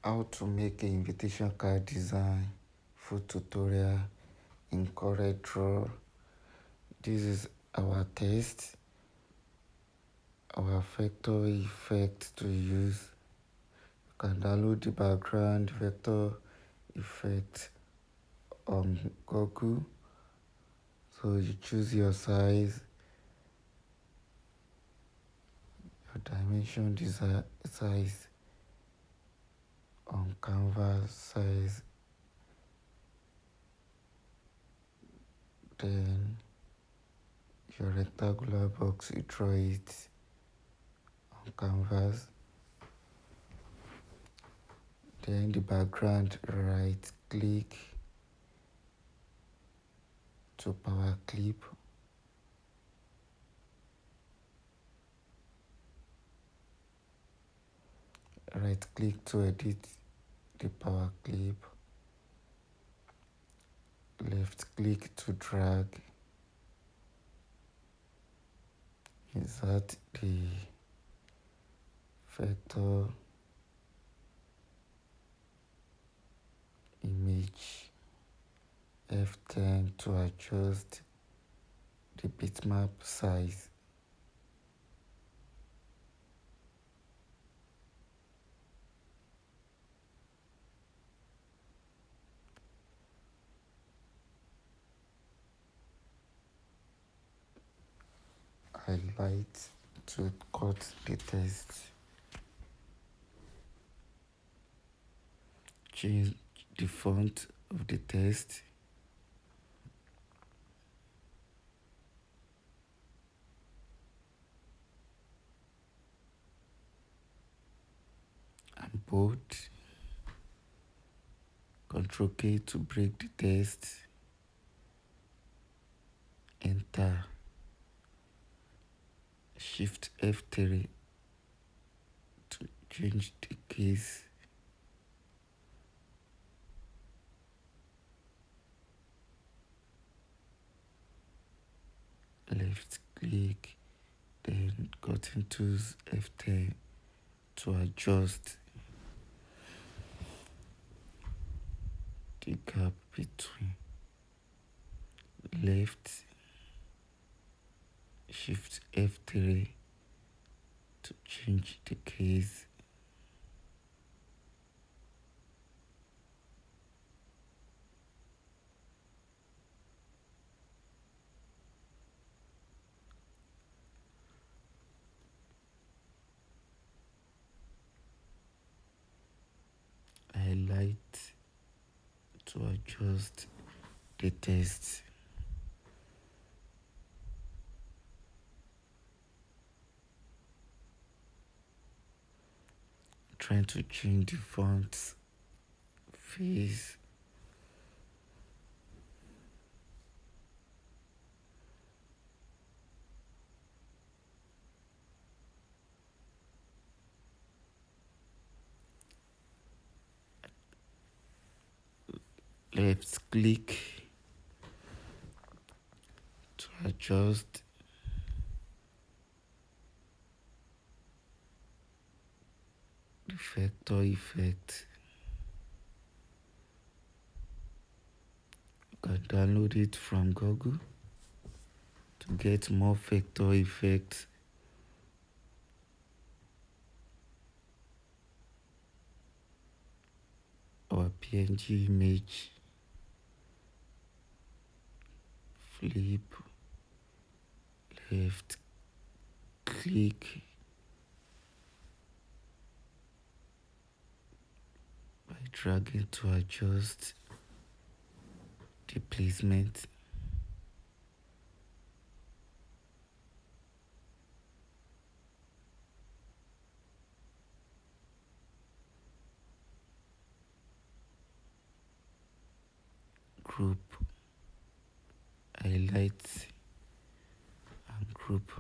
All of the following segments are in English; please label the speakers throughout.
Speaker 1: How to make an invitation card design full tutorial in Coreldraw. This is our test, our vector effect to use. You can download the background vector effect on Google. So you choose your size, your dimension size on canvas size, then your rectangular box, you draw it on canvas. Then the background, right click to power clip. Right click to edit the power clip. Left click to drag. Insert the vector image. F10 to adjust the bitmap size. Highlight to cut the text. Change the font of the text. And bold. Ctrl K to break the text. Enter. Shift F3 to change the case. Left click, then cutting tools F10 to adjust the gap between. Left, shift F3 to change the case. Highlight to adjust the text. Trying to change the font face. Left click to adjust the vector effect. You can download it from Google to get more vector effects. Our PNG image. Flip. Left click by dragging to adjust the placement. Group, highlight and group.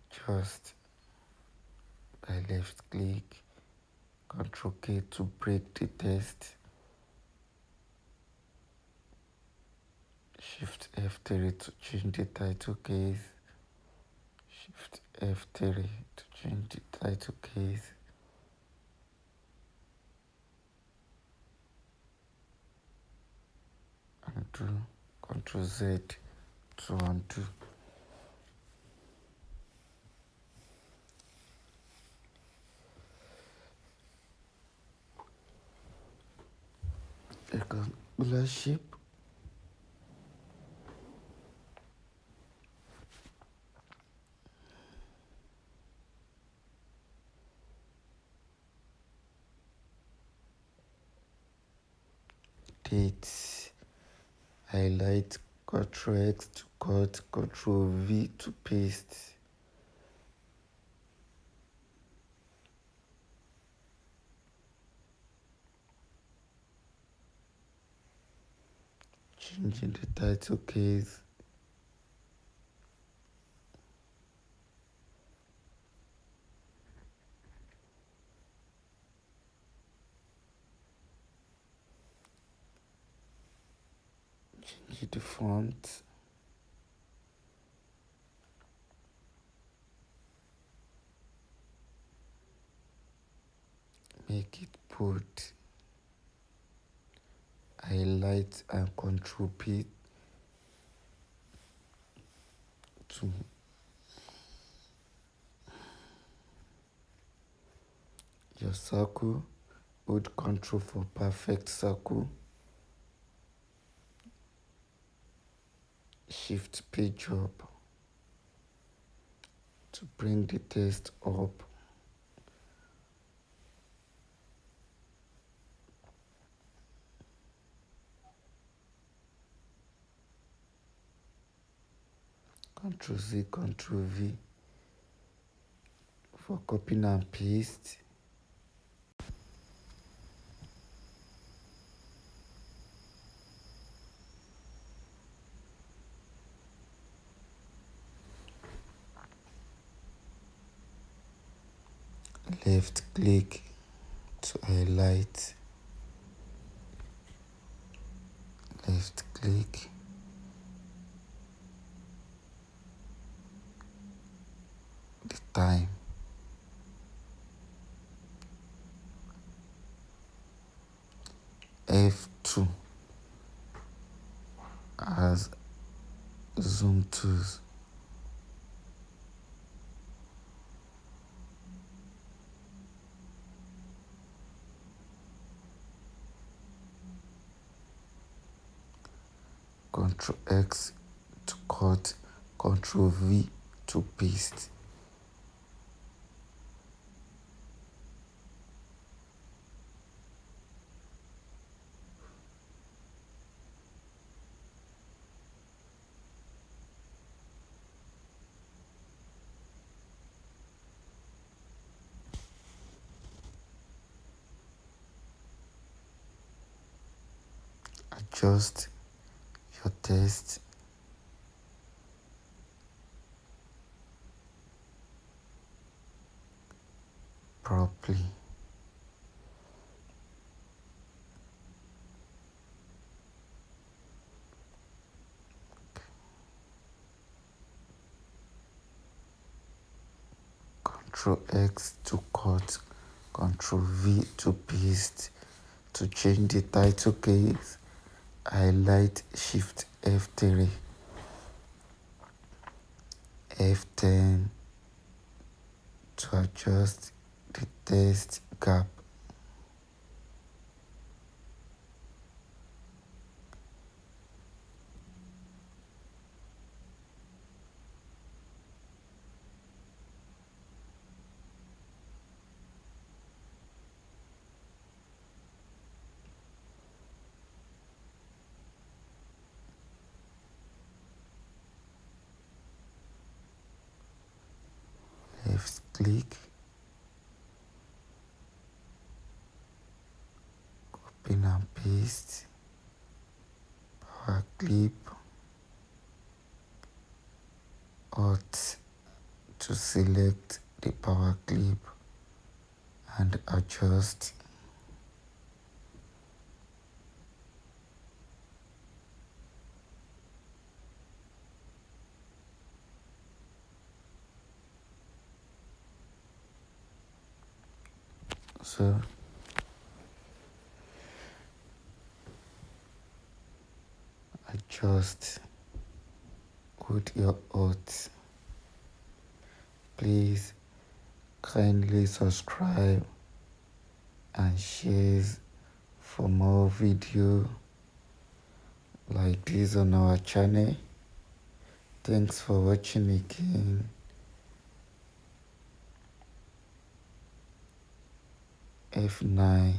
Speaker 1: Adjust by left click Ctrl K to break the text. Shift F3 to change the title case. Shift F3 to change the title case. Undo. Ctrl Z to undo. Rectangular shape. Dates. Highlight. Ctrl X to cut. Ctrl V to paste. Changing the title case. Changing the font. Make it bold. Highlight and Ctrl P to your circle. Hold Ctrl for perfect circle. Shift page up to bring the text up. Ctrl Z, Ctrl V for copying and paste. Left click to highlight. Left click. The time. F2 as zoom tools. Ctrl X to cut. Ctrl V to paste. Adjust your text. Properly. Ctrl X to cut. Ctrl V to paste. To change the title case, highlight, Shift F3, F10 to adjust the text gap. Left click, copy and paste, power clip, Alt to select the power clip and adjust. So adjust with your oath. Please kindly subscribe and share for more video like this on our channel. Thanks for watching again. F9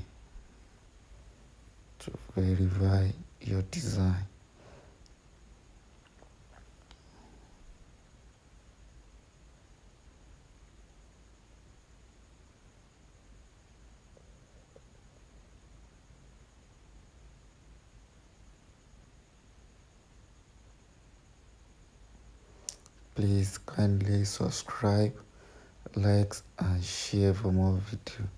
Speaker 1: to verify your design. Please kindly subscribe, like and share for more video.